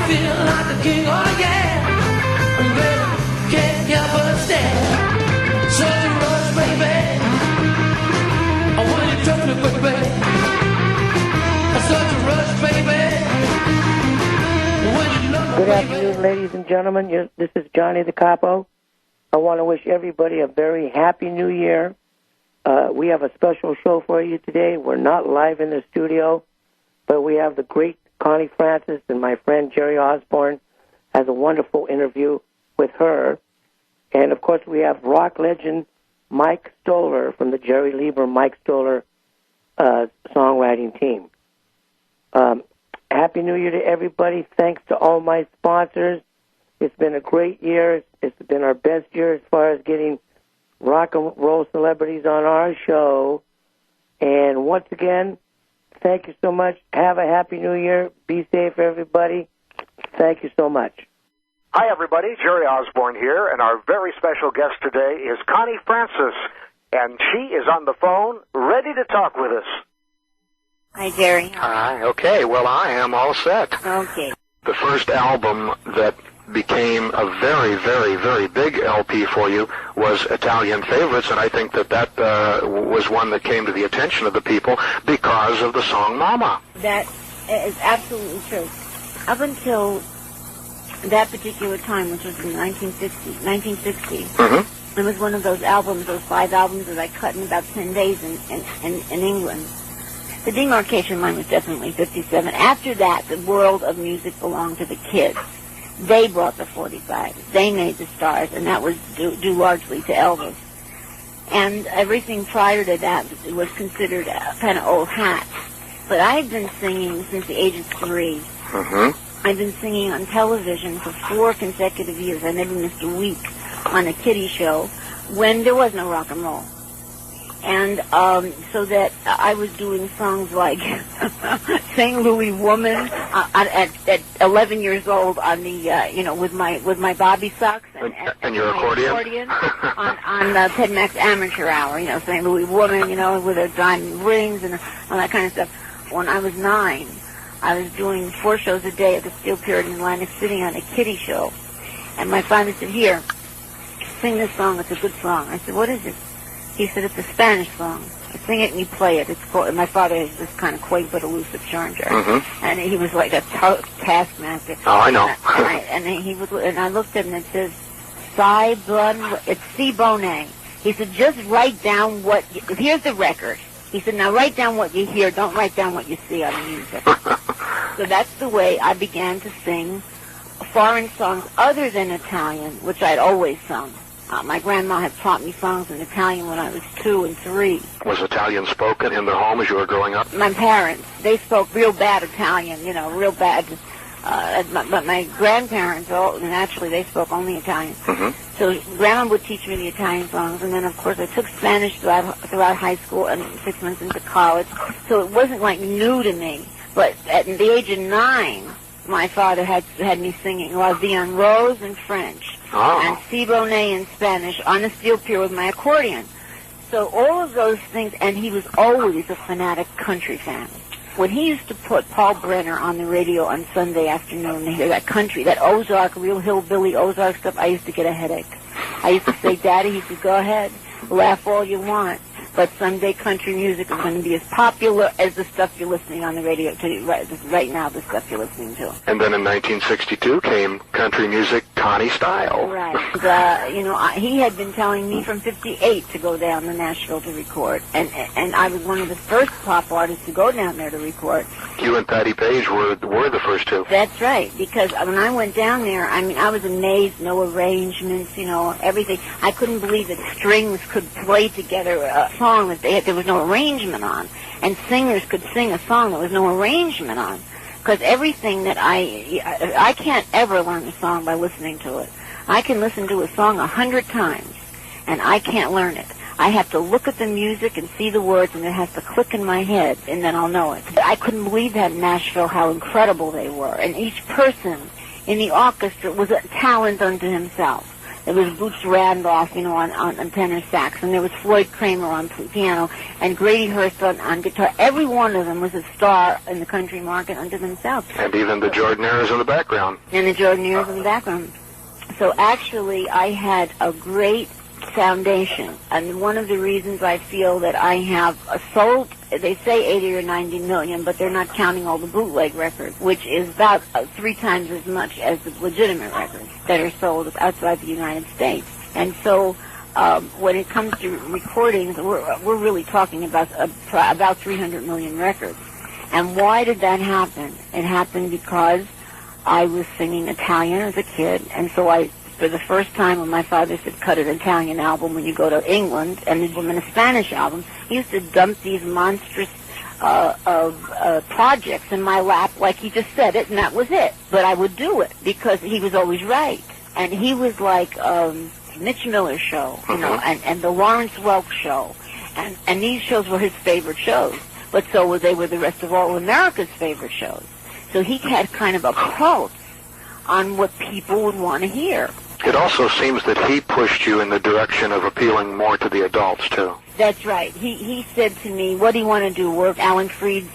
feel like a king, oh yeah. Baby, can't help but stare. Such a rush, baby. When you touch me, baby. Such a rush, baby. When you love me, Good afternoon, ladies and gentlemen. This is Johnny the Capo. I want to wish everybody a very happy new year. We have a special show for you today. We're not live in the studio, but we have the great Connie Francis and my friend Jerry Osborne has a wonderful interview with her. And, of course, we have rock legend Mike Stoller from the Jerry Lieber Mike Stoller songwriting team. Happy New Year to everybody. Thanks to all my sponsors. It's been a great year. It's been our best year as far as getting rock and roll celebrities on our show. And once again, thank you so much. Have a happy new year. Be safe, everybody. Thank you so much. Hi, everybody. Jerry Osborne here, and our very special guest today is Connie Francis, and she is on the phone, ready to talk with us. Hi, Jerry. Hi. Okay. Well, I am all set. Okay. The first album that became a very, very, very big LP for you was Italian Favorites, and I think that was one that came to the attention of the people because of the song Mama. That is absolutely true. Up until that particular time, which was in 1960, it was one of those albums, those 5 albums that I cut in about 10 days in England. The demarcation line was definitely 57. After that, the world of music belonged to the kids. They brought the 45. They made the stars, and that was due largely to Elvis. And everything prior to that was considered kind of old hat. But I've been singing since the age of 3. I've been singing on television for 4 consecutive years. I never missed a week on a kiddie show when there was no rock and roll. And so that I was doing songs like St. Louis Woman at 11 years old on the with my bobby socks and your accordion on Ted Mack's Amateur Hour, St. Louis Woman, with her diamond rings and all that kind of stuff. When I was 9, I was doing 4 shows a day at the Steel Pier in Atlantic City on a kiddie show, and my father said, "Here, sing this song. It's a good song." I said, "What is it?" He said, "It's a Spanish song. I sing it and you play it." It's called, my father is this kind of quaint but elusive charger, and he was like a taskmaster. Oh, I know. And I looked at him and it says, it's C-Bone. He said, "Just write down here's the record." He said, "Now write down what you hear. Don't write down what you see on the music." So that's the way I began to sing foreign songs other than Italian, which I'd always sung. My grandma had taught me songs in Italian when I was 2 and 3. Was Italian spoken in their home as you were growing up? My parents, they spoke real bad Italian, real bad. But my grandparents, naturally, they spoke only Italian. So Grandma would teach me the Italian songs, and then, of course, I took Spanish throughout high school and 6 months into college. So it wasn't, like, new to me. But at the age of 9, my father had me singing La Vie en Rose in French. And C-Bone in Spanish on the Steel Pier with my accordion. So all of those things, and he was always a fanatic country fan. When he used to put Paul Brenner on the radio on Sunday afternoon to hear that country, that Ozark, real hillbilly Ozark stuff, I used to get a headache. I used to say, "Daddy," he said, "go ahead, laugh all you want. But someday country music is going to be as popular as the stuff you're listening on the radio to right now, the stuff you're listening to." And then in 1962 came country music Connie style. Right. He had been telling me from 58 to go down to Nashville to record, and I was one of the first pop artists to go down there to record. You and Patti Page were the first 2. That's right, because when I went down there, I was amazed. No arrangements, everything. I couldn't believe that strings could play together a song that there was no arrangement on, and singers could sing a song there was no arrangement on. Because everything that I can't ever learn a song by listening to it. I can listen to a song 100 times, and I can't learn it. I have to look at the music and see the words, and it has to click in my head, and then I'll know it. I couldn't believe that in Nashville, how incredible they were. And each person in the orchestra was a talent unto himself. There was Boots Randolph, on tenor sax, and there was Floyd Kramer on piano, and Grady Hurst on guitar. Every one of them was a star in the country market unto themselves. And even the Jordanaires in the background. And the Jordanaires in the background. So actually, I had a great foundation, and one of the reasons I feel that I have sold, they say 80 or 90 million, but they're not counting all the bootleg records, which is about 3 times as much as the legitimate records that are sold outside the United States. And so when it comes to recordings, we're really talking about 300 million records. And why did that happen? It happened because I was singing Italian as a kid, and so for the first time when my father said, cut an Italian album when you go to England, and then a Spanish album, he used to dump these monstrous projects in my lap like he just said it, and that was it. But I would do it because he was always right. And he was like Mitch Miller's show, and the Lawrence Welk show. And these shows were his favorite shows, but so they were the rest of all America's favorite shows. So he had kind of a pulse on what people would want to hear. It also seems that he pushed you in the direction of appealing more to the adults, too. That's right. He said to me, what do you want to do, work Alan Freed's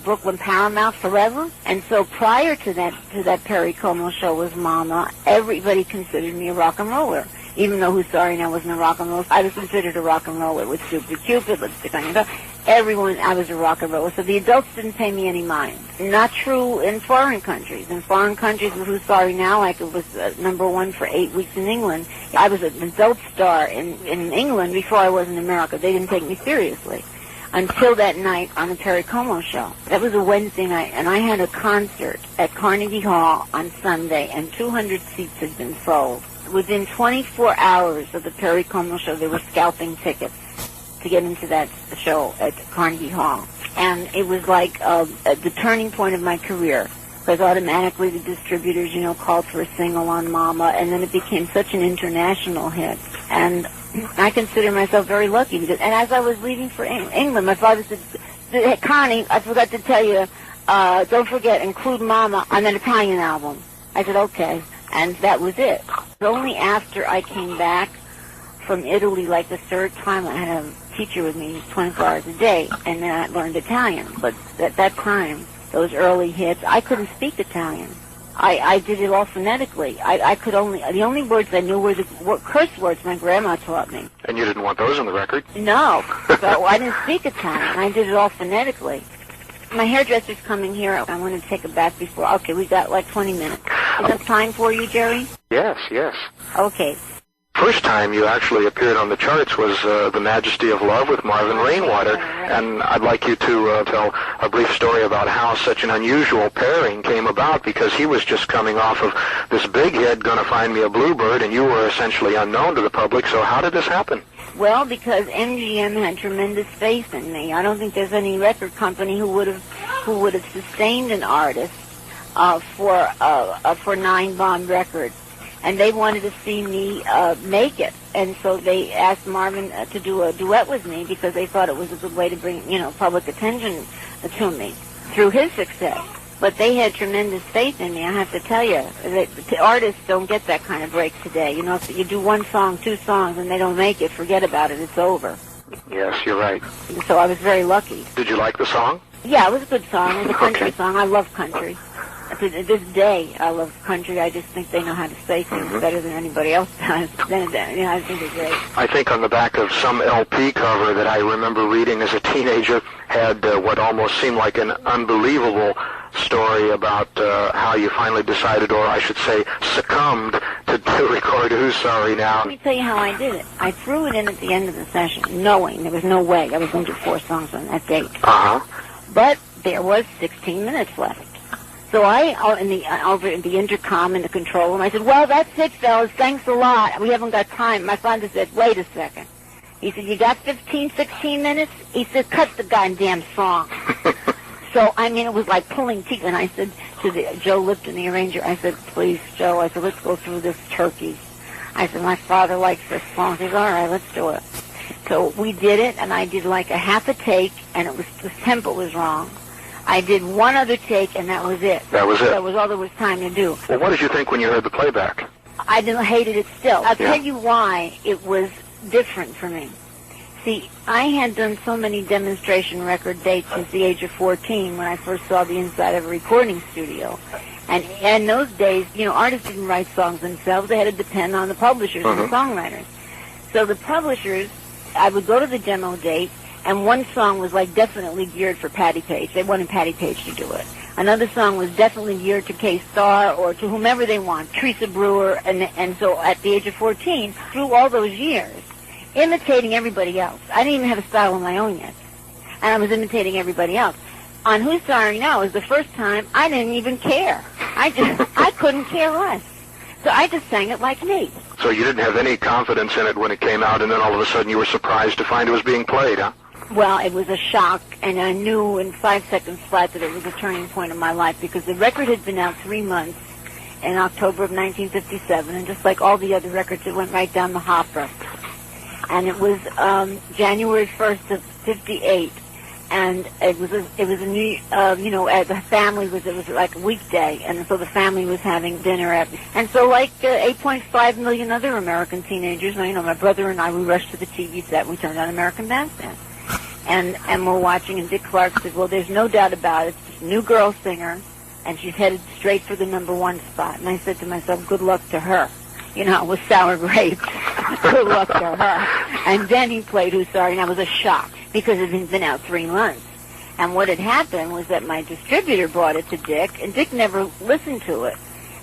Brooklyn Paramount forever? And so prior to that Perry Como show with Mama, everybody considered me a rock and roller. Even though Who's Sorry Now wasn't a rock and roller, I was considered a rock and roller with Stupid Cupid, Lipstick on Your Tongue. Everyone, I was a rock and roller. So the adults didn't pay me any mind. Not true in foreign countries. In foreign countries with Who's Sorry Now, like it was #1 for 8 weeks in England. I was an adult star in England before I was in America. They didn't take me seriously until that night on the Perry Como show. That was a Wednesday night, and I had a concert at Carnegie Hall on Sunday, and 200 seats had been sold. Within 24 hours of the Perry Como show, they were scalping tickets to get into that show at Carnegie Hall. And it was like the turning point of my career, because automatically the distributors, called for a single on Mama, and then it became such an international hit. And I consider myself very lucky, because, and as I was leaving for England, my father said, "Hey, Connie, I forgot to tell you, don't forget, include Mama on that Italian album." I said, okay. And that was it. Only after I came back from Italy, like the third time, I had a teacher with me 24 hours a day, and then I learned Italian. But at that time, those early hits, I couldn't speak Italian. I did it all phonetically. The only words I knew were the curse words my grandma taught me. And you didn't want those on the record? No. So I didn't speak Italian. I did it all phonetically. My hairdresser's coming here. I want to take a bath before. Okay, we got like 20 minutes. Is that time for you, Jerry? Yes. Okay. First time you actually appeared on the charts was The Majesty of Love with Marvin Rainwater, and I'd like you to tell a brief story about how such an unusual pairing came about, because he was just coming off of this big hit, Gonna Find Me a Bluebird, and you were essentially unknown to the public, so how did this happen? Well, because MGM had tremendous faith in me. I don't think there's any record company who would have sustained an artist for 9 Bond records. And they wanted to see me make it. And so they asked Marvin to do a duet with me because they thought it was a good way to bring, public attention to me through his success. But they had tremendous faith in me, I have to tell you. The artists don't get that kind of break today. If you do 1 song, 2 songs, and they don't make it, forget about it. It's over. Yes, you're right. So I was very lucky. Did you like the song? Yeah, it was a good song. It was a country song. I love country. To this day, I love country. I just think they know how to say things better than anybody else does. I think it's great. I think on the back of some LP cover that I remember reading as a teenager had what almost seemed like an unbelievable story about how you finally decided, or I should say succumbed, to record Who's Sorry Now. Let me tell you how I did it. I threw it in at the end of the session, knowing there was no way I was going to do 4 songs on that date. But there was 16 minutes left. So I, over in the intercom in the control room, I said, well, that's it, fellas. Thanks a lot. We haven't got time. My father said, wait a second. He said, you got 15, 16 minutes? He said, cut the goddamn song. So, it was like pulling teeth. And I said to Joe Lipton, the arranger, I said, please, Joe, I said, let's go through this turkey. I said, my father likes this song. He said, all right, let's do it. So we did it, and I did like a half a take, and the tempo was wrong. I did 1 other take, and that was it. That was it? That was all there was time to do. Well, what did you think when you heard the playback? I hated it still. I'll tell you why it was different for me. See, I had done so many demonstration record dates since the age of 14 when I first saw the inside of a recording studio. And in those days, you know, artists didn't write songs themselves. They had to depend on the publishers and the songwriters. So the publishers, I would go to the demo date, and one song was like definitely geared for Patti Page. They wanted Patti Page to do it. Another song was definitely geared to Kay Starr or to whomever they want, Teresa Brewer. And so at the age of 14, through all those years, imitating everybody else. I didn't even have a style of my own yet. And I was imitating everybody else. On Who's Sorry Now was the first time I didn't even care. I couldn't care less. So I just sang it like me. So you didn't have any confidence in it when it came out, and then all of a sudden you were surprised to find it was being played, huh? Well, it was a shock, and I knew in 5 seconds flat that it was a turning point in my life, because the record had been out 3 months in October of 1957, and just like all the other records, it went right down the hopper. And it was January 1st of 58, and it was a new, the family it was like a weekday, and so the family was having dinner and so like 8.5 million other American teenagers, my brother and I, we rushed to the TV set, we turned on American Bandstand. And we're watching, and Dick Clark said, well, there's no doubt about it, it's a new girl singer, and she's headed straight for the #1 spot. And I said to myself, good luck to her. With sour grapes. Good luck to her. And then he played Who's Sorry Now. It was a shock, because it had been out 3 months. And what had happened was that my distributor brought it to Dick, and Dick never listened to it.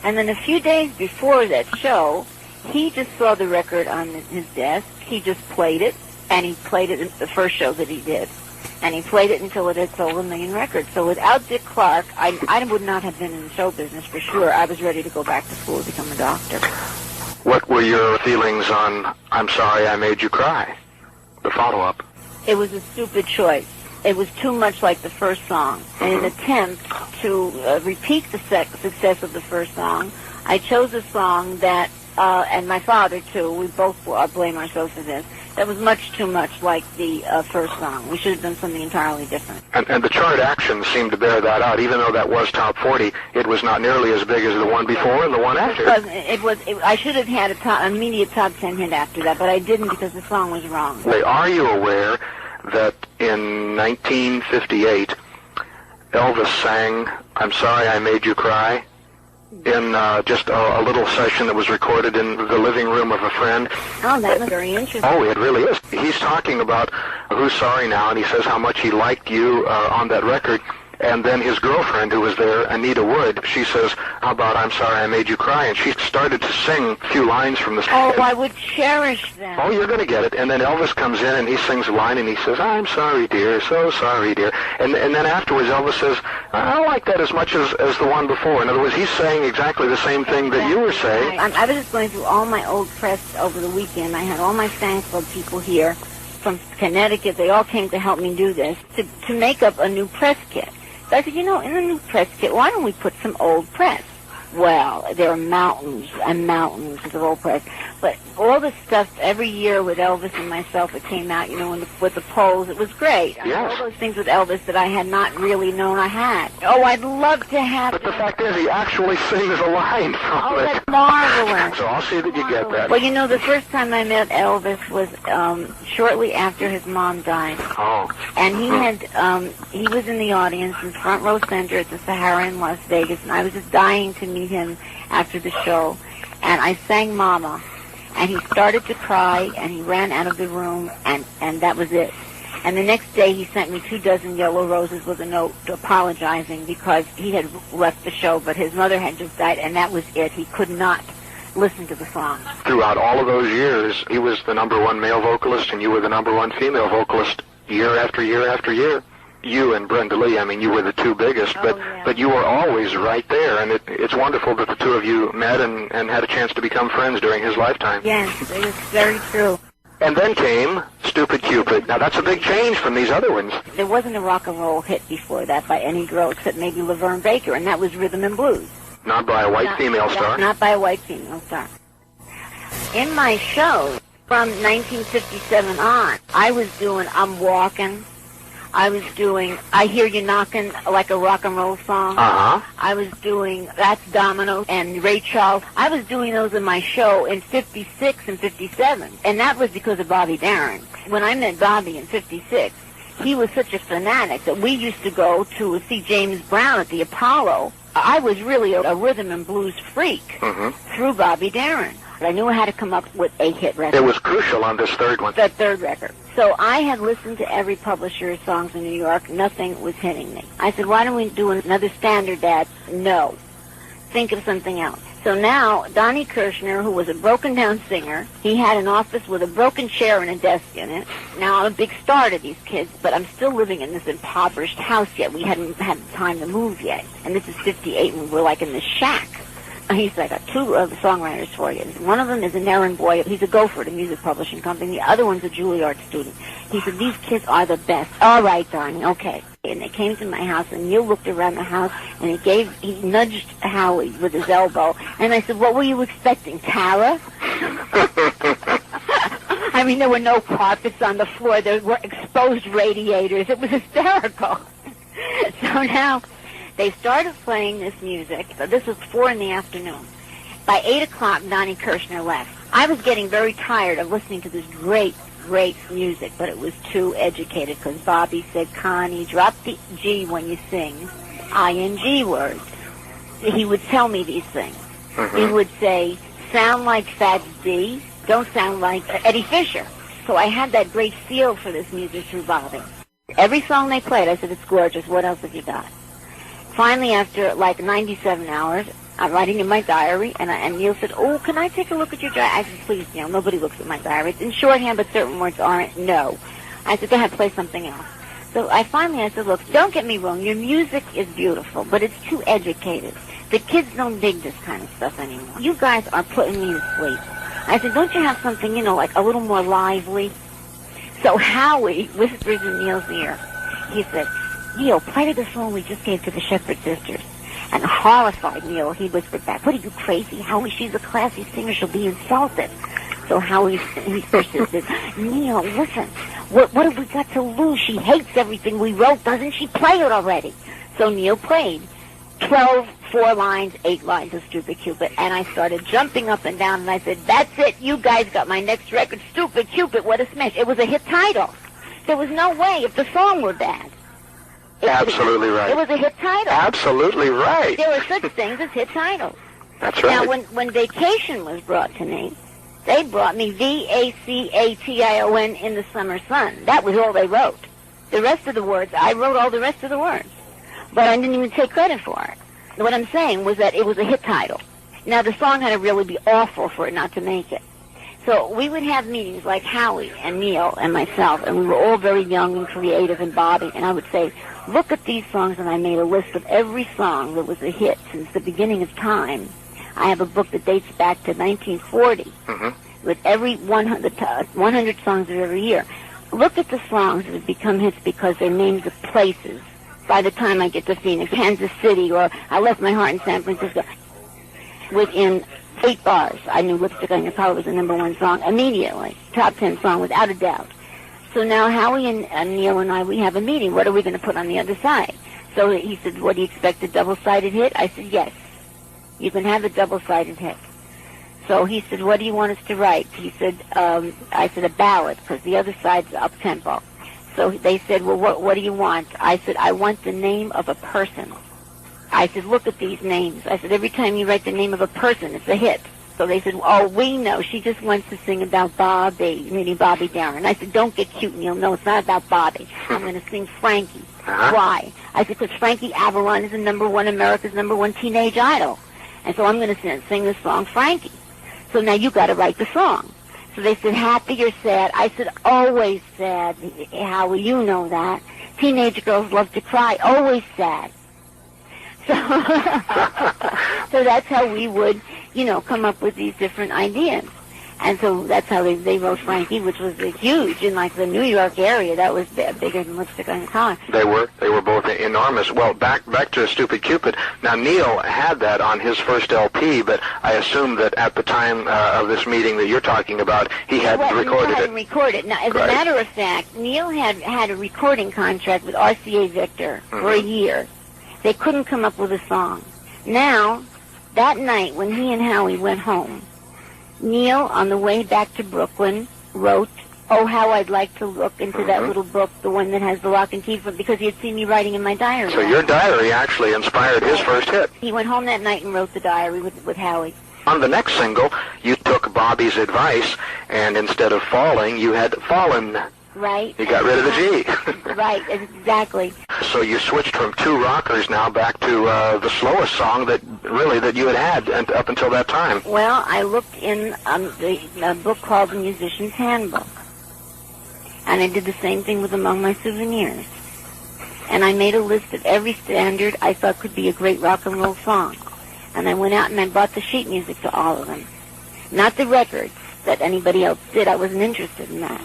And then a few days before that show, he just saw the record on his desk. He just played it, and he played it in the first show that he did. And he played it until it had sold 1 million records. So without Dick Clark, I would not have been in the show business for sure. I was ready to go back to school to become a doctor. What were your feelings on I'm Sorry I Made You Cry, the follow-up? It was a stupid choice. It was too much like the first song. In an attempt to repeat the success of the first song, I chose a song that, and my father too, we both blame ourselves for this, that was much too much like the first song. We should have done something entirely different. And the chart action seemed to bear that out. Even though that was top 40, it was not nearly as big as the one before and the one after. I should have had an immediate top 10 hit after that, but I didn't because the song was wrong. Are you aware that in 1958, Elvis sang I'm Sorry I Made You Cry in just a little session that was recorded in the living room of a friend? Oh, that was very interesting. Oh, it really is. He's talking about Who's Sorry Now, and he says how much he liked you on that record. And then his girlfriend, who was there, Anita Wood, she says, how about I'm Sorry I Made You Cry? And she started to sing a few lines from the song. Oh, I would cherish that. Oh, you're going to get it. And then Elvis comes in, and he sings a line, and he says, I'm sorry, dear, so sorry, dear. And then afterwards, Elvis says, I don't like that as much as the one before. In other words, he's saying exactly the same thing that you were saying. I was just going through all my old press over the weekend. I had all my fan club people here from Connecticut. They all came to help me do this, to make up a new press kit. So I said, in the new press kit, why don't we put some old press? Well, there are mountains and mountains of old press. But all the stuff every year with Elvis and myself, it came out, with the polls, it was great. Yes. All those things with Elvis that I had not really known I had. Oh, I'd love to have But the fact is, he actually sings a line from Oh, it. that's marvelous. So I'll see that you get that. Well, the first time I met Elvis was shortly after his mom died. Oh. And he was in the audience in front row center at the Sahara in Las Vegas, and I was just dying to meet him after the show. And I sang Mama, and he started to cry, and he ran out of the room, and that was it. And the next day he sent me 24 yellow roses with a note apologizing because he had left the show, but his mother had just died, and that was it. He could not listen to the song. Throughout all of those years, he was the #1 male vocalist, and you were the #1 female vocalist year after year after year. You and Brenda Lee, you were the two biggest, but you were always right there, and it's wonderful that the two of you met and had a chance to become friends during his lifetime. Yes, it was very true. And then came Stupid Cupid. Now, that's a big change from these other ones. There wasn't a rock and roll hit before that by any girl except maybe Laverne Baker, and that was rhythm and blues. Not by a white female star? Not by a white female star. In my show, from 1957 on, I was doing I'm Walking, I was doing I Hear You Knockin', like a rock and roll song. Uh-huh. I was doing That's Domino and Ray Charles. I was doing those in my show in 56 and 57. And that was because of Bobby Darin. When I met Bobby in 56, he was such a fanatic that we used to go to see James Brown at the Apollo. I was really a rhythm and blues freak through Bobby Darin. I knew how to come up with a hit record. It was crucial on this third one. The third record. So I had listened to every publisher's songs in New York. Nothing was hitting me. I said, why don't we do another standard, Dad? No. Think of something else. So now, Donnie Kirshner, who was a broken-down singer, he had an office with a broken chair and a desk in it. Now, I'm a big star to these kids, but I'm still living in this impoverished house yet. We hadn't had time to move yet. And this is 58, and we're like in this shack. He said, I got two songwriters for you. One of them is an errand boy. He's a gopher at a music publishing company. The other one's a Juilliard student. He said, these kids are the best. All right, Donnie, okay. And they came to my house, and Neil looked around the house, and he nudged Howie with his elbow. And I said, what were you expecting, Tara? I mean, there were no carpets on the floor. There were exposed radiators. It was hysterical. So now they started playing this music. This was 4 p.m. By 8 o'clock, Donnie Kirshner left. I was getting very tired of listening to this great music, but it was too educated because Bobby said, Connie, drop the G when you sing, ing words. He would tell me these things. He would say, sound like Fats D, don't sound like Eddie Fisher. So I had that great feel for this music through Bobby. Every song they played, I said, it's gorgeous, what else have you got? Finally, after like 97 hours, I'm writing in my diary, and Neil said, oh, can I take a look at your diary? I said, please, Neil, nobody looks at my diary. It's in shorthand, but certain words aren't. No. I said, go ahead, play something else. So I said, look, don't get me wrong, your music is beautiful, but it's too educated. The kids don't dig this kind of stuff anymore. You guys are putting me to sleep. I said, don't you have something, like a little more lively? So Howie whispers in Neil's ear. He said, Neil, play the song we just gave to the Shepherd Sisters. And horrified Neil, he whispered back, what are you, crazy? Howie, she's a classy singer. She'll be insulted. So Howie, he persisted, Neil, listen, what have we got to lose? She hates everything we wrote. Doesn't she? Play it already. So Neil played 12, 4 lines, 8 lines of Stupid Cupid, and I started jumping up and down, and I said, that's it, you guys got my next record, Stupid Cupid, what a smash. It was a hit title. There was no way if the song were bad. Absolutely right. It was a hit title. Absolutely right. There were such things as hit titles. That's right. Now, when Vacation was brought to me, they brought me Vacation in the summer sun. That was all they wrote. The rest of the words, I wrote all the rest of the words. But I didn't even take credit for it. What I'm saying was that it was a hit title. Now, the song had to really be awful for it not to make it. So we would have meetings like Howie and Neil and myself, and we were all very young and creative, and Bobby, and I would say, look at these songs, and I made a list of every song that was a hit since the beginning of time. I have a book that dates back to 1940 with every 100 songs of every year. Look at the songs that have become hits because they're names of places. By the time I get to Phoenix, Kansas City, or I Left My Heart in San Francisco, within 8 bars, I knew Lipstick on Your Collar was the #1 song immediately. Top 10 song without a doubt. So now Howie and Neil and I, we have a meeting. What are we going to put on the other side? So he said, what do you expect, a double-sided hit? I said, yes. You can have a double-sided hit. So he said, what do you want us to write? He said, I said, a ballad, because the other side's up-tempo. So they said, well, what do you want? I said, I want the name of a person. I said, look at these names. I said, every time you write the name of a person, it's a hit. So they said, oh, we know. She just wants to sing about Bobby, meaning Bobby Darin. I said, don't get cute, Neil. No, it's not about Bobby. I'm going to sing Frankie. Why? I said, because Frankie Avalon is the #1, America's #1 teenage idol. And so I'm going to sing the song Frankie. So now you got to write the song. So they said, happy or sad? I said, always sad. Howie, you know that. Teenage girls love to cry. Always sad. So, so that's how we would, come up with these different ideas. And so that's how they wrote Frankie, which was huge in like the New York area. That was bigger than Lipstick on Your Collar. They were both enormous. Well, back to Stupid Cupid. Now Neil had that on his first LP, but I assume that at the time of this meeting that you're talking about, he hadn't recorded Neil hadn't recorded. Now, as a matter of fact, Neil had a recording contract with RCA Victor for a year. They couldn't come up with a song. Now, that night when he and Howie went home, Neil, on the way back to Brooklyn, wrote, "Oh, how I'd like to look into that little book, the one that has the lock and key," because he had seen me writing in my diary. So your diary actually inspired his first hit. He went home that night and wrote the diary with Howie. On the next single, you took Bobby's advice, and instead of falling, you had fallen. Right. You got rid of the G. Right, exactly. So you switched from two rockers now back to the slowest song that you had up until that time. Well, I looked in a book called The Musician's Handbook, and I did the same thing with Among My Souvenirs. And I made a list of every standard I thought could be a great rock and roll song. And I went out and I bought the sheet music to all of them. Not the records that anybody else did. I wasn't interested in that.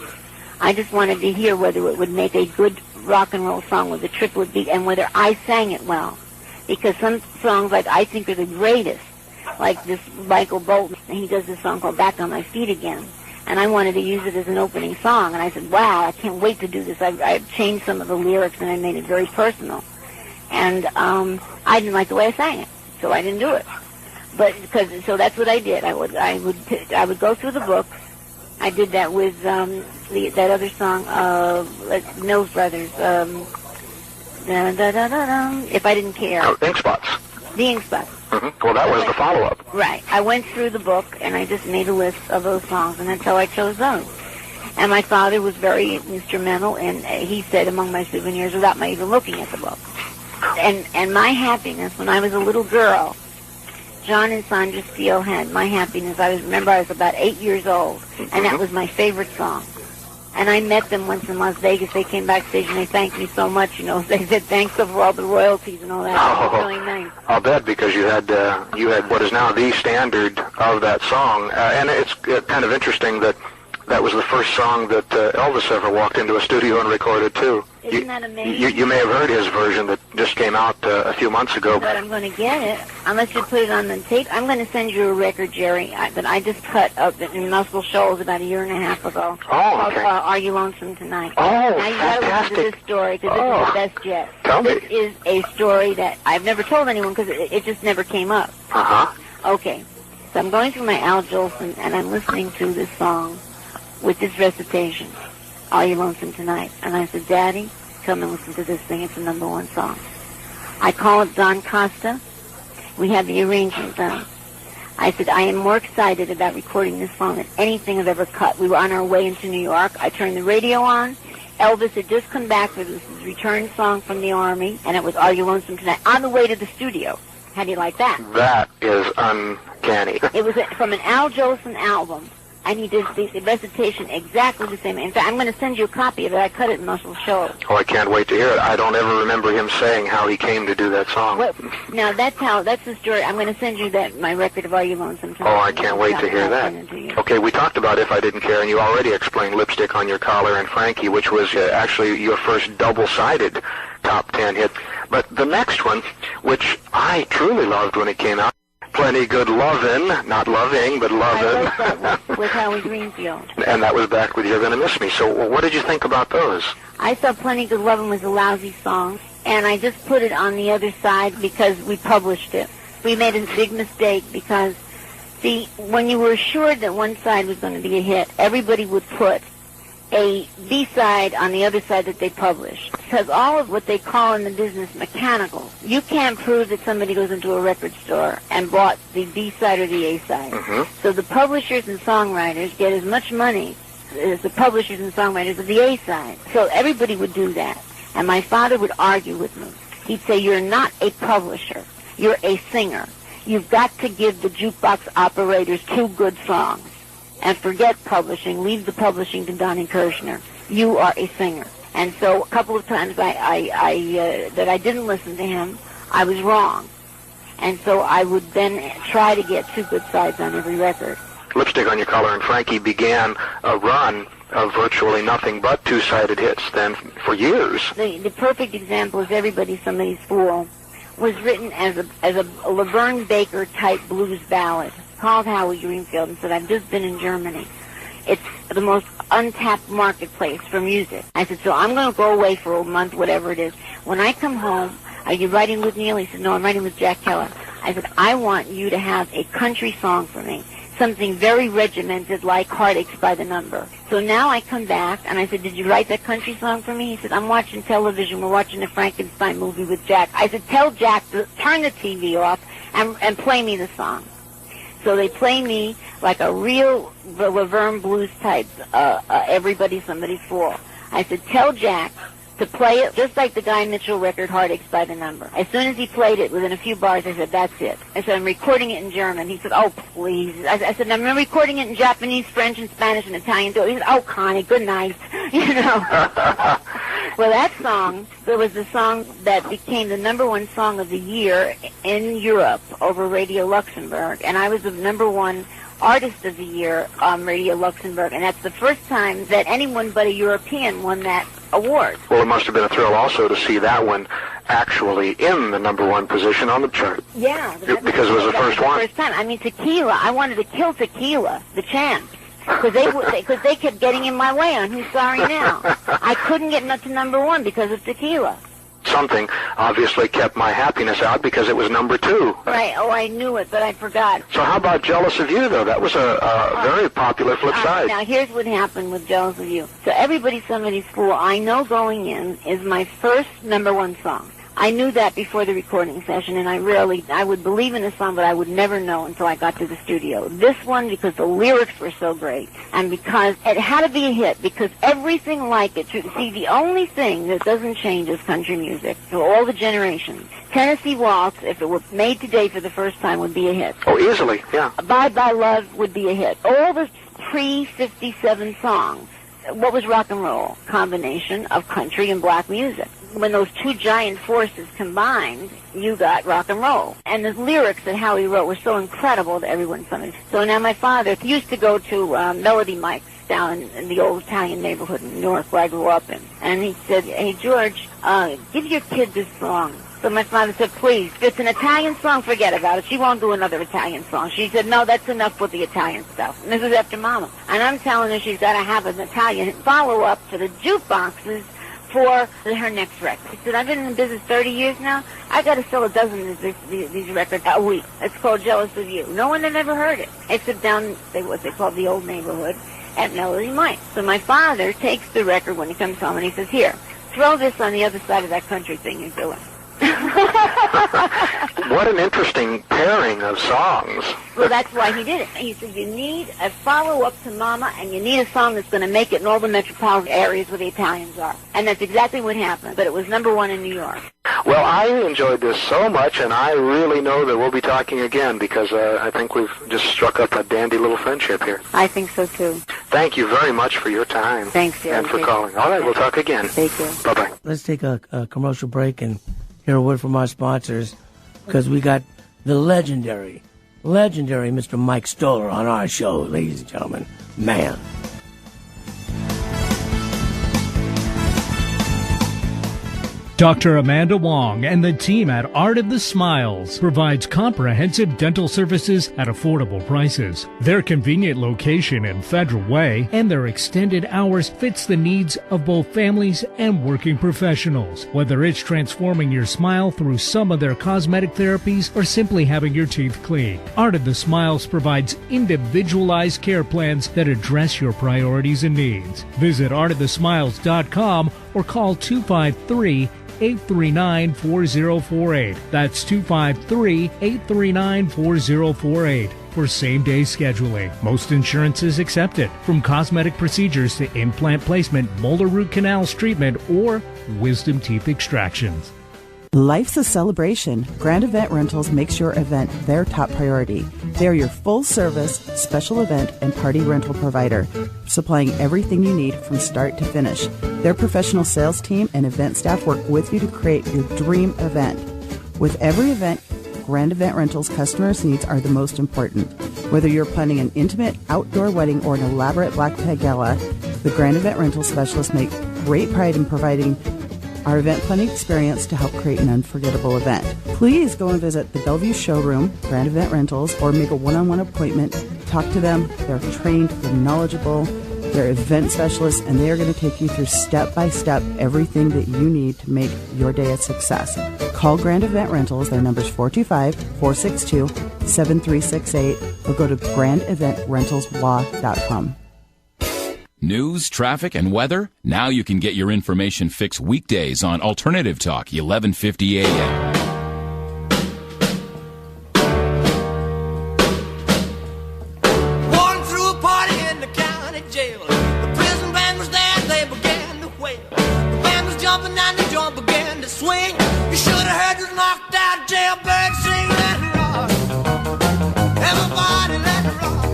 I just wanted to hear whether it would make a good rock and roll song with a triplet beat and whether I sang it well. Because some songs like I think are the greatest, like this Michael Bolton, and he does this song called Back on My Feet Again. And I wanted to use it as an opening song. And I said, wow, I can't wait to do this. I've changed some of the lyrics and I made it very personal. And I didn't like the way I sang it, so I didn't do it. So that's what I did. I would go through the book. I did that with that other song, Mills Brothers, If I Didn't Care. Oh, Ink Spots. The Ink Spots. Mm-hmm. Well, that was the follow-up. Right. I went through the book, and I just made a list of those songs, and that's how I chose those. And my father was very instrumental, and he said Among My Souvenirs without my even looking at the book. And My Happiness, when I was a little girl, John and Sandra Steele had My Happiness. I was about 8 years old, and that was my favorite song. And I met them once in Las Vegas. They came backstage and they thanked me so much. They said thanks for all the royalties and all that. It was really nice. I'll bet, because you had what is now the standard of that song, and it's kind of interesting that was the first song that Elvis ever walked into a studio and recorded too. Isn't that amazing? You may have heard his version that just came out a few months ago. But I'm going to get it. Unless you put it on the tape. I'm going to send you a record, Jerry, that I just cut up in Muscle Shoals about a year and a half ago. Oh, okay. Called, Are You Lonesome Tonight? Oh, now you got to listen to this story, because this is the best yet. Tell me. This is a story that I've never told anyone because it just never came up. Okay. So I'm going through my Al Jolson, and I'm listening to this song with this recitation, Are You Lonesome Tonight? And I said, Daddy, come and listen to this thing. It's the #1 song. I call it Don Costa. We have the arrangement done. I said, I am more excited about recording this song than anything I've ever cut. We were on our way into New York. I turned the radio on. Elvis had just come back for his return song from the Army, and it was Are You Lonesome Tonight? On the way to the studio. How do you like that? That is uncanny. It was from an Al Jolson album. And he did the recitation exactly the same. In fact, I'm going to send you a copy of it. I cut it in Muscle Shoals. Oh, I can't wait to hear it. I don't ever remember him saying how he came to do that song. Well, now, that's the story. I'm going to send you my record of Are You Lonesome Tonight? Oh, I can't wait to hear that. Okay, we talked about If I Didn't Care, and you already explained Lipstick on Your Collar and Frankie, which was actually your first double-sided top 10 hit. But the next one, which I truly loved when it came out, Plenty Good Lovin', not loving, but lovin'. I like that one with Howie Greenfield. And that was back with You're Gonna Miss Me. So what did you think about those? I thought Plenty Good Lovin' was a lousy song, and I just put it on the other side because we published it. We made a big mistake because, see, when you were assured that one side was going to be a hit, everybody would put a B-side on the other side that they published. Because all of what they call in the business mechanical, you can't prove that somebody goes into a record store and bought the B-side or the A-side. So the publishers and songwriters get as much money as the publishers and songwriters of the A-side. So everybody would do that. And my father would argue with me. He'd say, you're not a publisher. You're a singer. You've got to give the jukebox operators 2 good songs. And forget publishing. Leave the publishing to Donnie Kirshner. You are a singer. And so a couple of times that I didn't listen to him, I was wrong. And so I would then try to get 2 good sides on every record. Lipstick on Your Collar and Frankie began a run of virtually nothing but two-sided hits then for years. The perfect example is Everybody's Somebody's Fool was written as a Laverne Baker type blues ballad. Called Howie Greenfield and said, I've just been in Germany. It's the most untapped marketplace for music. I said, so I'm going to go away for a month, whatever it is. When I come home, are you writing with Neil? He said, no, I'm writing with Jack Keller. I said, I want you to have a country song for me, something very regimented like Heartaches by the Number. So now I come back, and I said, did you write that country song for me? He said, I'm watching television. We're watching the Frankenstein movie with Jack. I said, tell Jack to turn the TV off and play me the song. So they play me like a real Laverne blues type, Everybody's Somebody's Fool. I said, tell Jack to play it just like the Guy Mitchell record, Heartaches by the Number. As soon as he played it, within a few bars, I said, that's it. I said, I'm recording it in German. He said, oh, please. I said, I'm recording it in Japanese, French, and Spanish, and Italian, too. He said, oh, Connie, good night. You know. Well, that song, there was the song that became the #1 song of the year in Europe over Radio Luxembourg, and I was the #1 Artist of the Year on Radio Luxembourg, and that's the first time that anyone but a European won that award. Well, it must have been a thrill also to see that one actually in the #1 position on the chart. Yeah. Because it was the first one. First time. I mean, Tequila, I wanted to kill Tequila, the champ. Because they kept getting in my way on Who's Sorry Now. I couldn't get to #1 because of Tequila. Something obviously kept my happiness out because it was #2. Right. Oh, I knew it, but I forgot. So how about Jealous of You, though? That was a very popular flip side. Now, here's what happened with Jealous of You. So Everybody's Somebody's Fool, I know going in, is my first #1 song. I knew that before the recording session, and I would believe in the song, but I would never know until I got to the studio. This one, because the lyrics were so great, and because it had to be a hit, because everything like it. See, the only thing that doesn't change is country music through all the generations. Tennessee Waltz, if it were made today for the first time, would be a hit. Oh, easily, yeah. Bye Bye Love would be a hit. All the pre-57 songs. What was rock and roll? Combination of country and black music. When those two giant forces combined, you got rock and roll. And the lyrics that Howie wrote were so incredible to everyone. So now my father used to go to Melody Mike's down in the old Italian neighborhood in New York where I grew up in. And he said, hey, George, give your kid this song. So my father said, please, if it's an Italian song, forget about it. She won't do another Italian song. She said, no, that's enough with the Italian stuff. And this is after Mama. And I'm telling her she's got to have an Italian follow-up to the jukeboxes for her next record. She said, I've been in the business 30 years now. I got to sell a dozen of these records a week. It's called Jealous of You. No one had ever heard it, except down what they call the old neighborhood at Melody Mike. So my father takes the record when he comes home and he says, here, throw this on the other side of that country thing you're doing. What an interesting pairing of songs. Well, that's why he did it. He said, you need a follow-up to Mama, and you need a song that's going to make it in all the metropolitan areas where the Italians are. And that's exactly what happened. But it was #1 in New York. Well, I enjoyed this so much, and I really know that we'll be talking again because I think we've just struck up a dandy little friendship here. I think so, too. Thank you very much for your time. Thanks, Jerry. And for calling. All right, we'll talk again. Thank you. Bye-bye. Let's take a commercial break and hear a word from our sponsors, because we got the legendary Mr. Mike Stoller on our show, ladies and gentlemen. Man. Dr. Amanda Wong and the team at Art of the Smiles provides comprehensive dental services at affordable prices. Their convenient location in Federal Way and their extended hours fits the needs of both families and working professionals. Whether it's transforming your smile through some of their cosmetic therapies or simply having your teeth cleaned, Art of the Smiles provides individualized care plans that address your priorities and needs. Visit artofthesmiles.com or call 253-839-4048. That's 253-839-4048 for same-day scheduling. Most insurance is accepted, from cosmetic procedures to implant placement, molar root canals treatment, or wisdom teeth extractions. Life's a celebration. Grand Event Rentals makes your event their top priority. They are your full-service, special event, and party rental provider, supplying everything you need from start to finish. Their professional sales team and event staff work with you to create your dream event. With every event, Grand Event Rentals customers' needs are the most important. Whether you're planning an intimate outdoor wedding or an elaborate black tie gala, the Grand Event Rental Specialists make great pride in providing our event planning experience to help create an unforgettable event. Please go and visit the Bellevue showroom, Grand Event Rentals, or make a one-on-one appointment. Talk to them. They're trained, they're knowledgeable, they're event specialists, and they are going to take you through step-by-step everything that you need to make your day a success. Call Grand Event Rentals. Their number's 425-462-7368, or go to grandeventrentalslaw.com. News, traffic, and weather? Now you can get your information fix weekdays on Alternative Talk, 1150 a.m. Walking through a party in the county jail. The prison band was there, they began to wail. The band was jumping and the joint began to swing. You should have heard this knocked out jailbird sing. Let it rock. Everybody let it rock.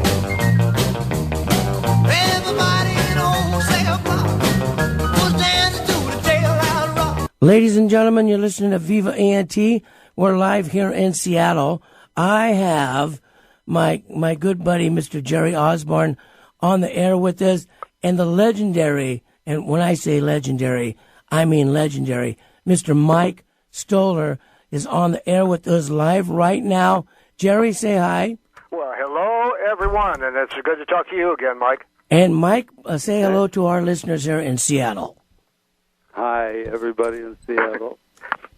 Everybody in old cell block was dancing to the jailhouse rock. Ladies and gentlemen, you're listening to Viva ENT. We're live here in Seattle. I have my good buddy, Mr. Jerry Osborne, on the air with us, and the legendary, and when I say legendary, I mean legendary, Mr. Mike Stoller is on the air with us live right now. Jerry, say hi. Well, hello, everyone, and it's good to talk to you again, Mike. And Mike, say hello to our listeners here in Seattle. Hi, everybody in Seattle.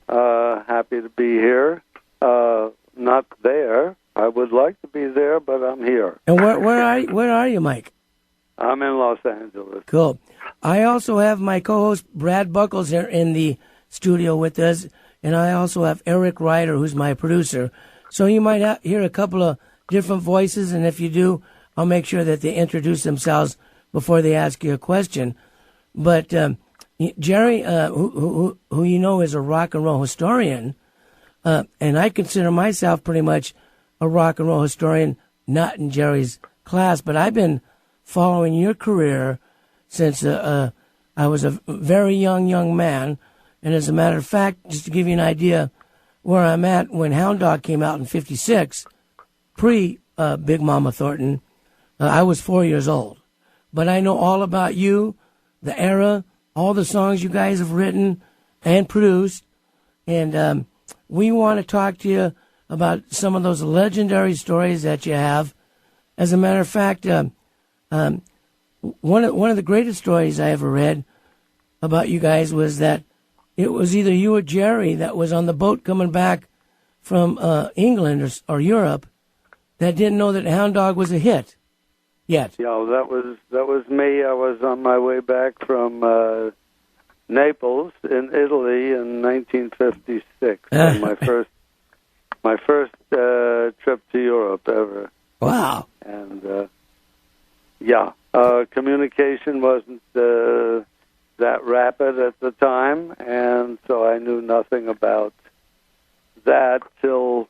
Happy to be here. Not there. I would like to be there, but I'm here. And where are you, Mike? I'm in Los Angeles. Cool. I also have my co-host Brad Buckles here in the studio with us, and I also have Eric Ryder, who's my producer. So you might hear a couple of different voices, and if you do, I'll make sure that they introduce themselves before they ask you a question. But Jerry, who you know is a rock and roll historian, and I consider myself pretty much a rock and roll historian, not in Jerry's class, but I've been following your career since I was a very young man. And as a matter of fact, just to give you an idea where I'm at, when Hound Dog came out in '56, pre-Big Mama Thornton, I was 4 years old. But I know all about you, the era, all the songs you guys have written and produced. And we want to talk to you about some of those legendary stories that you have. As a matter of fact, one of the greatest stories I ever read about you guys was that it was either you or Jerry that was on the boat coming back from England or Europe that didn't know that Hound Dog was a hit yet. Yeah, that was me. I was on my way back from Naples in Italy in 1956. my first trip to Europe ever. Wow. And communication wasn't that rapid at the time, and so I knew nothing about that till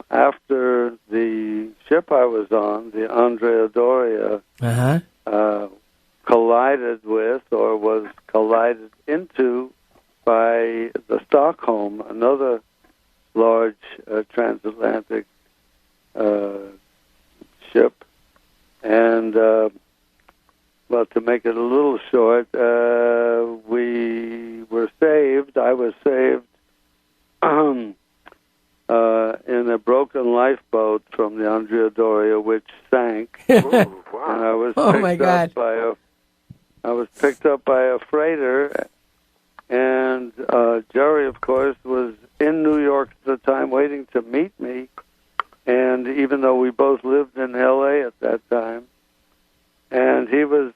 after the ship I was on, the Andrea Doria, collided with or was collided into by the Stockholm, another large transatlantic ship. And, well, to make it a little short, we were saved. I was saved in a broken lifeboat from the Andrea Doria, which sank. Ooh, wow. And I was picked up by a freighter, and Jerry, of course, was in New York at the time waiting to meet me. And even though we both lived in L.A. at that time, and he was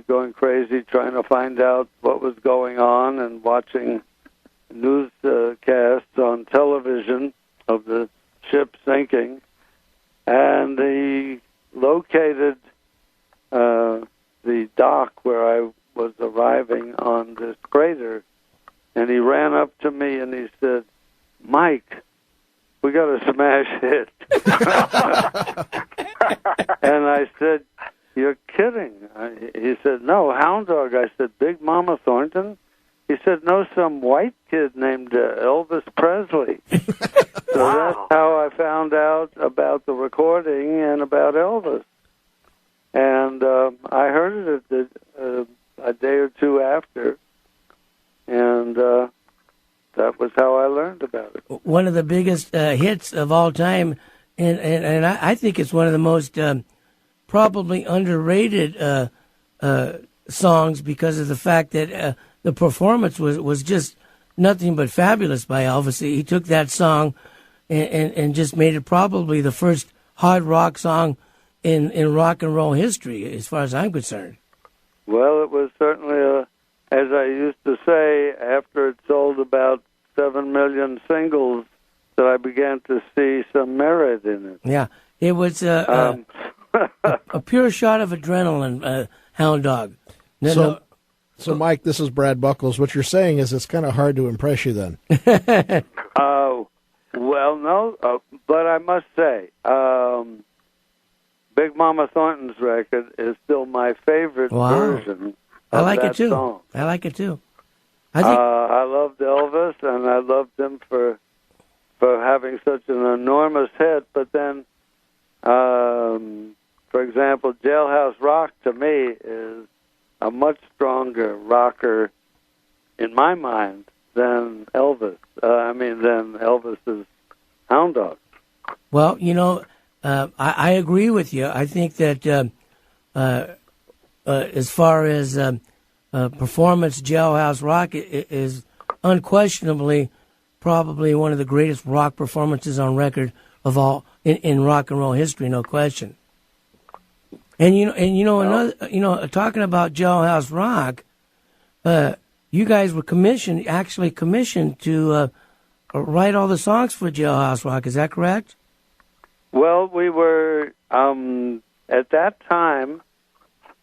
going crazy trying to find out what was going on and watching newscasts on television of the ship sinking. And he located the dock where I was arriving on this freighter, and he ran up to me and he said, "Mike, we got a smash hit." And I said, "You're kidding." He said, "No, Hound Dog." I said, "Big Mama Thornton?" He said, "No, some white kid named Elvis Presley." So that's how I found out about the recording and about Elvis. And I heard it a day or two after, and that was how I learned about it. One of the biggest hits of all time, and I think it's one of the most probably underrated songs because of the fact that the performance was just nothing but fabulous by Elvis. He took that song and just made it probably the first hard rock song in rock and roll history, as far as I'm concerned. Well, it was certainly, as I used to say, after it sold about 7 million singles, that I began to see some merit in it. Yeah, it was a pure shot of adrenaline, Hound Dog. So, Mike, this is Brad Buckles. What you're saying is it's kind of hard to impress you then. Well, no, but I must say, Big Mama Thornton's record is still my favorite version of that song. I like it too. I loved Elvis, and I loved him for having such an enormous hit. But then, for example, Jailhouse Rock to me is a much stronger rocker in my mind than Elvis. Than Elvis's Hound Dog. Well, I agree with you. I think that as far as performance, Jailhouse Rock is unquestionably probably one of the greatest rock performances on record of all in rock and roll history, no question. And talking about Jailhouse Rock, you guys were commissioned to write all the songs for Jailhouse Rock. Is that correct? Well, we were at that time.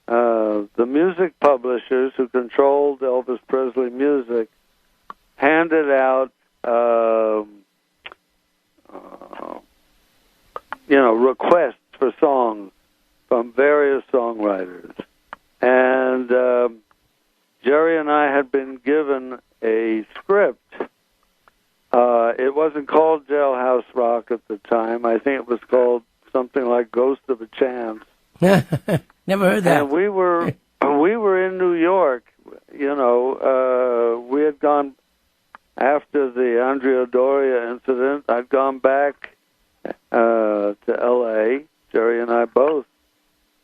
The music publishers who controlled Elvis Presley music handed out, requests for songs from various songwriters. And Jerry and I had been given a script. It wasn't called Jailhouse Rock at the time. I think it was called something like Ghost of a Chance. Never heard that. And we were in New York. We had gone after the Andrea Doria incident. I'd gone back to L.A., Jerry and I both,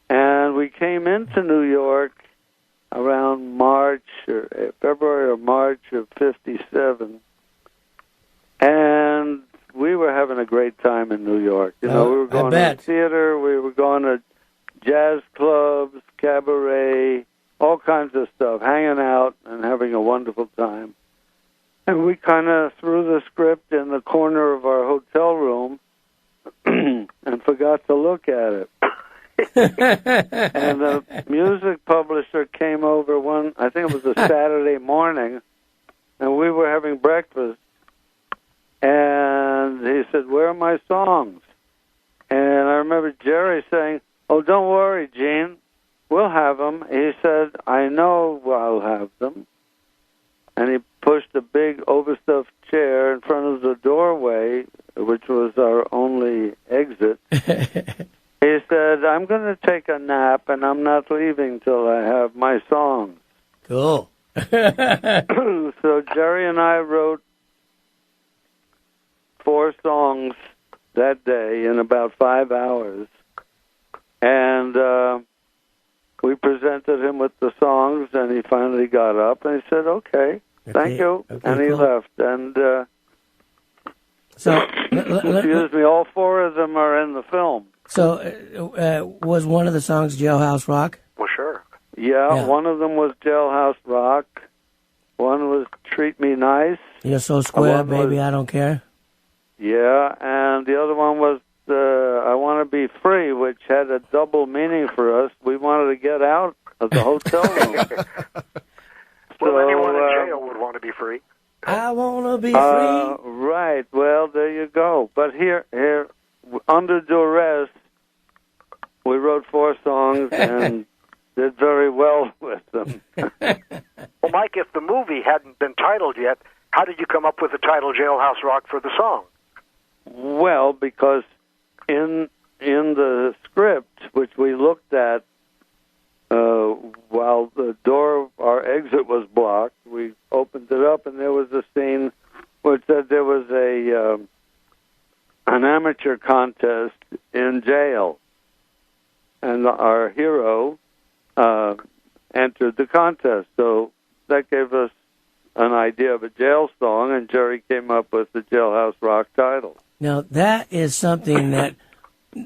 and we came into New York around February or March of '57, and we were having a great time in New York. We were going to theater, we were going to jazz clubs, cabaret, all kinds of stuff, hanging out and having a wonderful time. And we kind of threw the script in the corner of our hotel room and forgot to look at it. And the music publisher came over I think it was a Saturday morning, and we were having breakfast. And he said, "Where are my songs?" And I remember Jerry saying, "Oh, don't worry, Gene. We'll have them." He said, "I know I'll have them." And he pushed a big overstuffed chair in front of the doorway, which was our only exit. He said, "I'm going to take a nap, and I'm not leaving till I have my songs." Cool. So Jerry and I wrote 4 songs that day in about 5 hours. And we presented him with the songs, and he finally got up, and he said, okay, thank you, and he left. And excuse me, all 4 of them are in the film. So was one of the songs Jailhouse Rock? Well, sure. Yeah, one of them was Jailhouse Rock. One was Treat Me Nice. You're so square, baby, I don't care. Yeah, and the other one was I Want to Be Free, which had a double meaning for us. We wanted to get out of the hotel room. Well, anyone in jail would want to be free. I want to be free. Right, well, there you go. But here, under duress, we wrote 4 songs and did very well with them. Well, Mike, if the movie hadn't been titled yet, how did you come up with the title Jailhouse Rock for the song? Well, because in the script, which we looked at while the door of our exit was blocked, we opened it up, and there was a scene which said there was an amateur contest in jail, and our hero entered the contest. So that gave us an idea of a jail song, and Jerry came up with the Jailhouse Rock title. Now, that is something that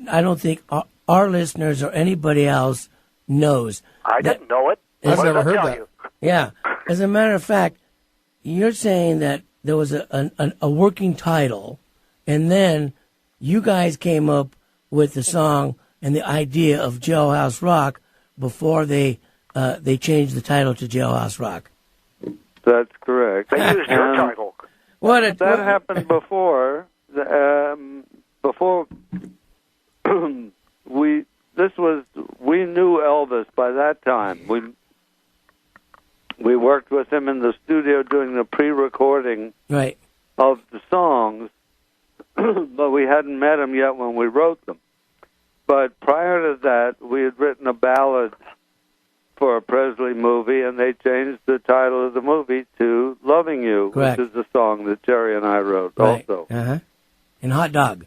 I don't think our listeners or anybody else knows. I didn't know it. I've never heard that. You? Yeah. As a matter of fact, you're saying that there was a working title, and then you guys came up with the song and the idea of Jailhouse Rock before they changed the title to Jailhouse Rock. That's correct. They used your title. That happened before. Before we knew Elvis by that time. We worked with him in the studio doing the pre-recording right. of the songs, but we hadn't met him yet when we wrote them. But prior to that, we had written a ballad for a Presley movie, and they changed the title of the movie to Loving You, Correct. which is the song that Jerry and I wrote Right. also. Uh-huh. And Hot Dog.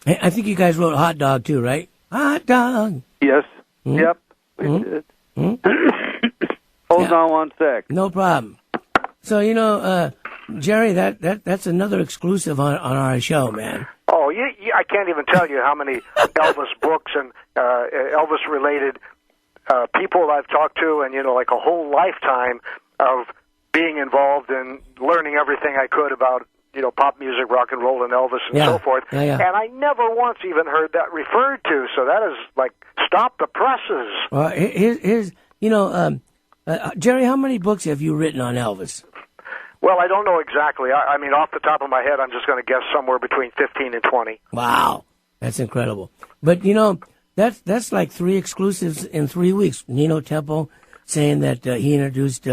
I think you guys wrote Hot Dog too, right? Hot Dog. Yes. Mm-hmm. Yep. We did. Mm-hmm. Hold on one sec. No problem. So, Jerry, that's another exclusive on our show, man. Oh, I can't even tell you how many Elvis books and Elvis-related people I've talked to, and, like a whole lifetime of being involved in learning everything I could about, pop music, rock and roll, and Elvis and so forth. Yeah. And I never once even heard that referred to, so that is like, stop the presses. Well, here's Jerry, how many books have you written on Elvis? Well, I don't know exactly. I mean, off the top of my head, I'm just going to guess somewhere between 15 and 20. Wow. That's incredible. But, that's like 3 exclusives in 3 weeks. Nino Temple saying that he introduced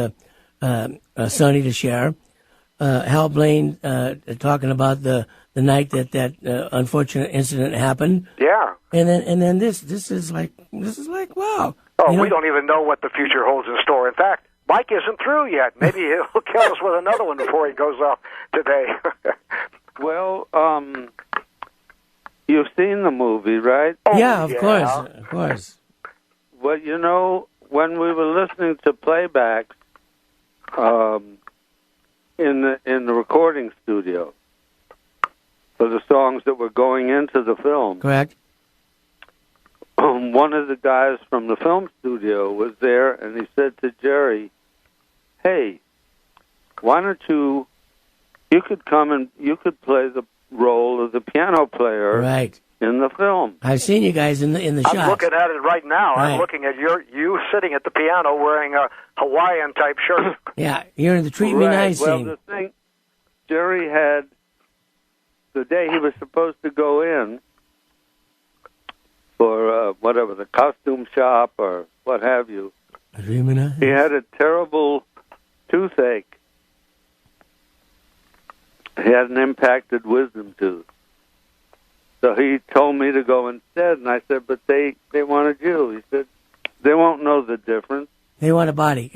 Sonny to Cher. Hal Blaine talking about the night that unfortunate incident happened. Yeah. And then this is like wow. Oh, we don't even know what the future holds in store. In fact, Mike isn't through yet. Maybe he'll kill us with another one before he goes off today. Well, you've seen the movie, right? Oh, yeah, of course. Well, when we were listening to playbacks in the recording studio for the songs that were going into the film, correct. One of the guys from the film studio was there, and he said to Jerry, "Hey, why don't you could come and you could play the role of the piano player right. in the film." I've seen you guys in the shots. I'm looking at it right now. Right. I'm looking at you sitting at the piano wearing a Hawaiian-type shirt. Yeah, you're in the Treat Me Nice scene. Well, the thing, Jerry had, the day he was supposed to go in for whatever, the costume shop or what have you, he had a terrible toothache. He had an impacted wisdom tooth. So he told me to go instead, and I said, but they wanted you. He said, they won't know the difference. They want a body.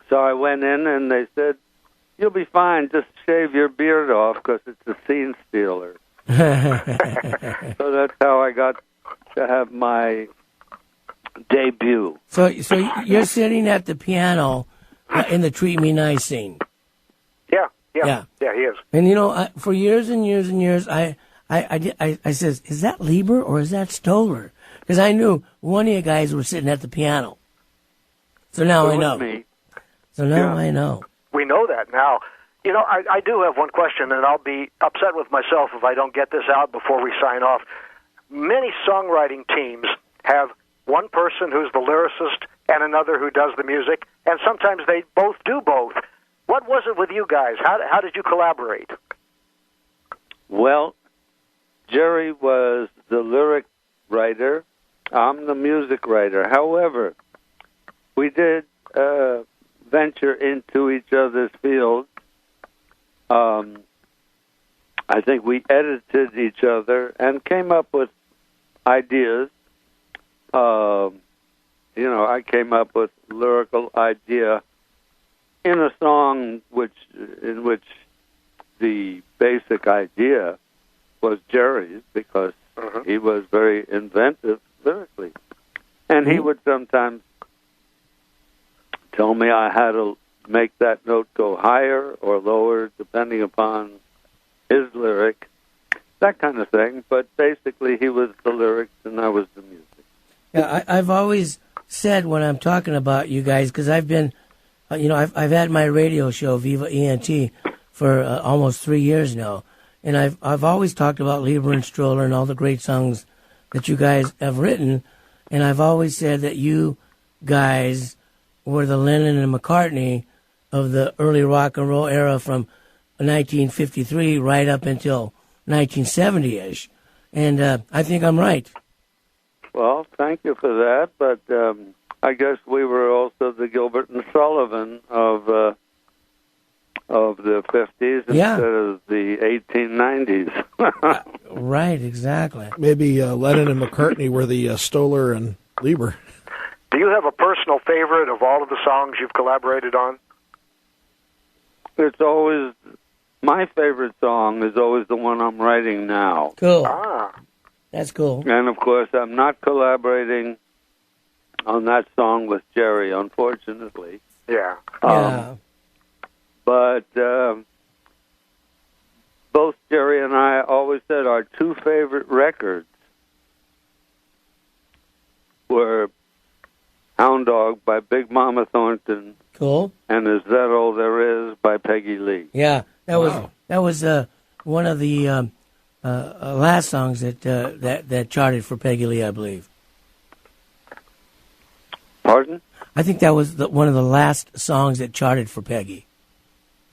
So I went in, and they said, you'll be fine, just shave your beard off because it's a scene stealer. So that's how I got to have my debut. So you're sitting at the piano in the Treat Me Nice scene. Yeah, he is. And for years and years and years, I says, is that Lieber or is that Stoller? Because I knew one of you guys were sitting at the piano. So now I know. Me. So now I know. We know that now. I do have one question, and I'll be upset with myself if I don't get this out before we sign off. Many songwriting teams have one person who's the lyricist and another who does the music, and sometimes they both do both. What was it with you guys? How did you collaborate? Well, Jerry was the lyric writer. I'm the music writer. However, we did venture into each other's fields. I think we edited each other and came up with ideas. I came up with lyrical idea in a song in which the basic idea was Jerry's, because he was very inventive lyrically. And he would sometimes tell me I had to make that note go higher or lower depending upon his lyric, that kind of thing. But basically he was the lyrics and I was the music. Yeah, I've always said when I'm talking about you guys, because I've been, I've had my radio show, Viva ENT, for almost 3 years now. And I've always talked about Lieber and Stoller and all the great songs that you guys have written. And I've always said that you guys were the Lennon and McCartney of the early rock and roll era from 1953 right up until 1970-ish. And I think I'm right. Well, thank you for that. But I guess we were also the Gilbert and Sullivan of the 50s instead of the 1890s. Right, exactly. Maybe Lennon and McCartney were the Stoller and Lieber. Do you have a personal favorite of all of the songs you've collaborated on? It's always, my favorite song is always the one I'm writing now. Cool. That's cool. And, of course, I'm not collaborating on that song with Jerry, unfortunately. Yeah. But both Jerry and I always said our two favorite records were Hound Dog by Big Mama Thornton. Cool. And Is That All There Is by Peggy Lee. Yeah, that was one of the last songs that charted for Peggy Lee, I believe. Pardon? I think that was one of the last songs that charted for Peggy.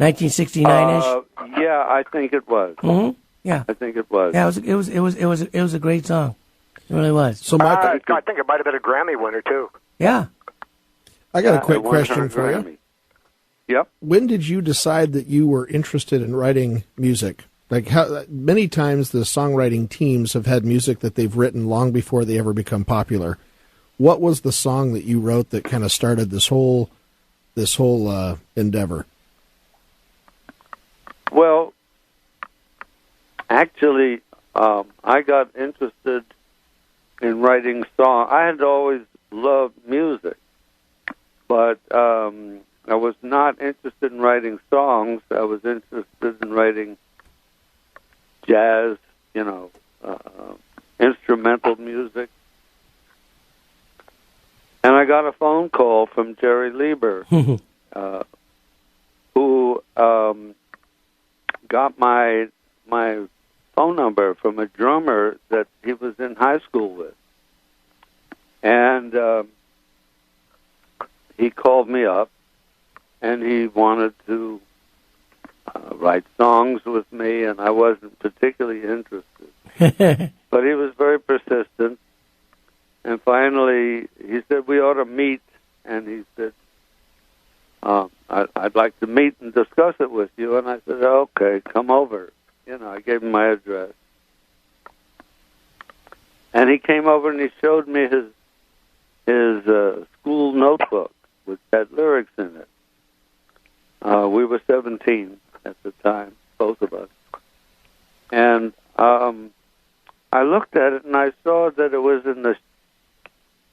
1969-ish. Yeah, I think it was. Mm-hmm. Yeah, I think it was. Yeah, it was a great song. It really was. So, Mike, I think it might have been a Grammy winner too. Yeah. I got a quick question for you. Yep. When did you decide that you were interested in writing music? Like, many times the songwriting teams have had music that they've written long before they ever become popular. What was the song that you wrote that kind of started this whole endeavor? Well, actually, I got interested in writing songs. I had always loved music, but I was not interested in writing songs. I was interested in writing jazz, instrumental music. And I got a phone call from Jerry Lieber, who got my phone number from a drummer that he was in high school with. And he called me up, and he wanted to write songs with me, and I wasn't particularly interested. But he was very persistent. And finally, he said, we ought to meet. And he said, I'd like to meet and discuss it with you. And I said, okay, come over. I gave him my address. And he came over and he showed me his school notebook, which had lyrics in it. We were 17 at the time, both of us. And I looked at it and I saw that it was in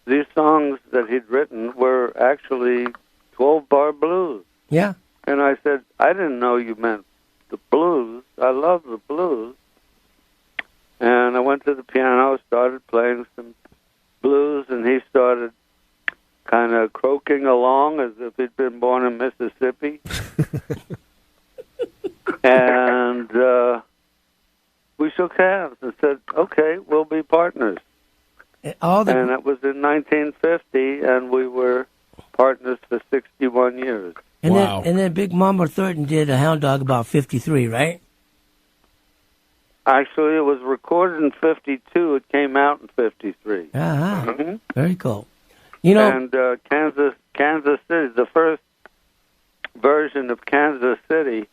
these songs that he'd written were actually 12-bar blues. Yeah. And I said, I didn't know you meant the blues. I love the blues. And I went to the piano, started playing some blues, and he started kind of croaking along as if he'd been born in Mississippi. And we shook hands and said, okay, we'll be partners. And that was in 1950, and we were partners for 61 years. And wow. then Big Mama Thornton did a Hound Dog about 53, right? Actually, it was recorded in 52. It came out in 53. Uh-huh. Mm-hmm. Very cool. And Kansas City, the first version of Kansas City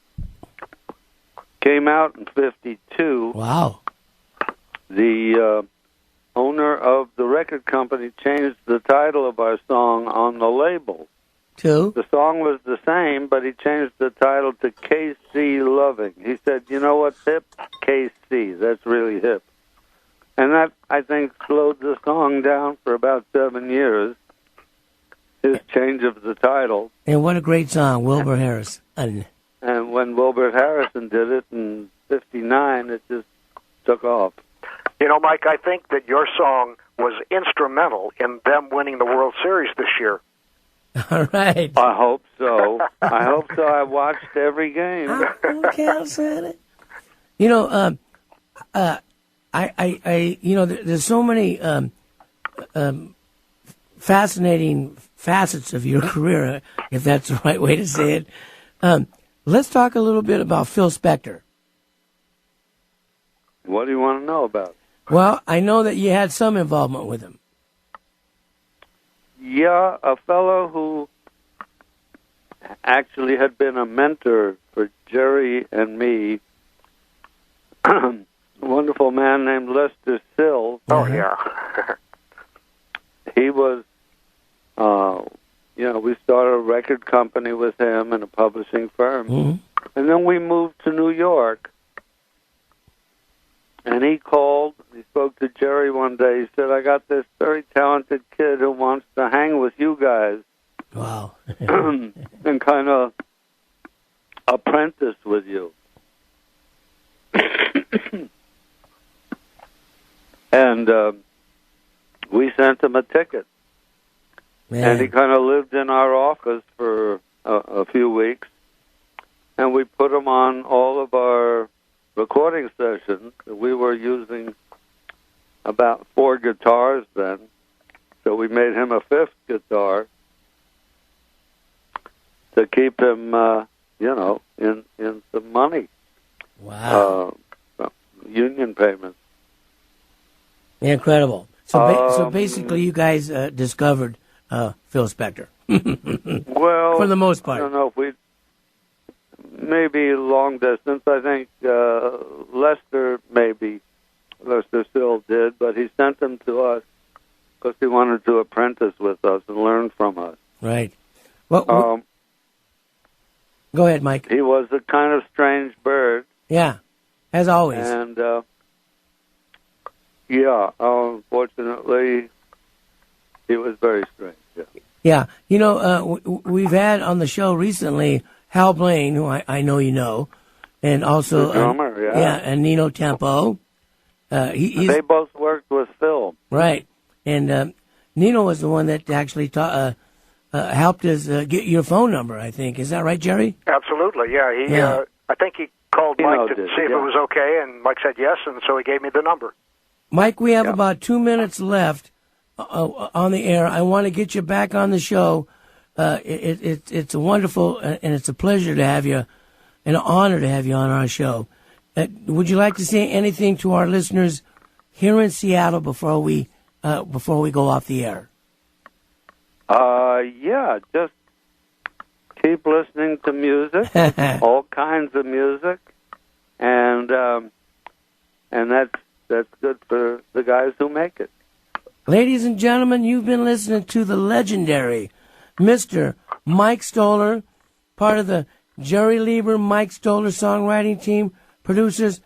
came out in 52. Wow. The owner of the record company changed the title of our song on the label. The song was the same, but he changed the title to KC Loving. He said, you know what's hip? KC. That's really hip. And that, I think, slowed the song down for about 7 years, his change of the title. And what a great song, Wilbur Harris. And when Wilbur Harrison did it in 59, it just took off. You know, Mike, I think that your song was instrumental in them winning the World Series this year. All right. I hope so. I hope so. I watched every game. You know, there's so many fascinating facets of your career, if that's the right way to say it. Let's talk a little bit about Phil Spector. What do you want to know about? Well, I know that you had some involvement with him. Yeah, a fellow who actually had been a mentor for Jerry and me, a wonderful man named Lester Sill. Oh, yeah. He was, we started a record company with him and a publishing firm. Mm-hmm. And then we moved to New York. And he called, he spoke to Jerry one day. He said, I got this very talented kid who wants to hang with you guys. Wow. And kind of apprentice with you. And we sent him a ticket. Man. And he kind of lived in our office for a few weeks. And we put him on all of our recording sessions. We were using about 4 guitars then, so we made him a 5th guitar to keep him, in some money. Wow. Union payments. Incredible. So basically, you guys discovered Phil Spector. Well, for the most part. I don't know if we. Maybe long distance. I think Lester still did, but he sent them to us because he wanted to apprentice with us and learn from us. Right. Well, go ahead, Mike. He was a kind of strange bird. Yeah, as always. And, unfortunately, he was very strange. Yeah. You know, we've had on the show recently Hal Blaine, who I know you know, and also the drummer, and Nino Tempo. They both worked with Phil, right? And Nino was the one that actually helped us get your phone number. I think, is that right, Jerry? Absolutely, yeah. I think he called Mike to see if it was okay, and Mike said yes, and so he gave me the number. Mike, we have about 2 minutes left on the air. I want to get you back on the show. It's a wonderful and it's a pleasure to have you, and an honor to have you on our show. Would you like to say anything to our listeners here in Seattle before we go off the air? Just keep listening to music, all kinds of music, and that's good for the guys who make it. Ladies and gentlemen, you've been listening to the legendary Mr. Mike Stoller, part of the Jerry Lieber, Mike Stoller songwriting team, producers.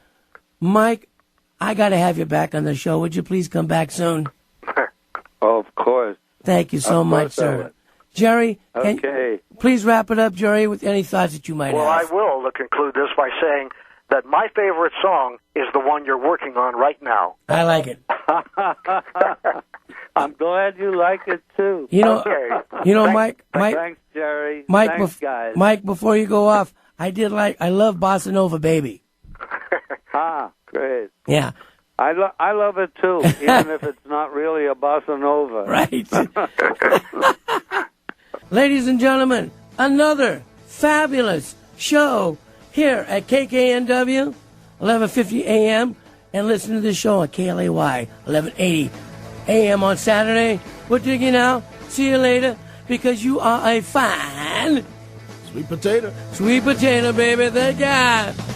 Mike, I got to have you back on the show. Would you please come back soon? Of course. Thank you so much, sir. Jerry, okay. Please wrap it up, Jerry, with any thoughts that you might have. Well, I will conclude this by saying that my favorite song is the one you're working on right now. I like it. I'm glad you like it too. You know, Mike. Thanks, Jerry. Thanks, guys. Mike, before you go off, I love Bossa Nova Baby. Great. Yeah. I love it too, even if it's not really a bossa nova. Right. Ladies and gentlemen, another fabulous show here at KKNW, 1150 AM, and listen to this show on KLAY, 1180 AM on Saturday. We're digging out. See you later, because you are a fine Sweet potato. Sweet potato, baby, thank God.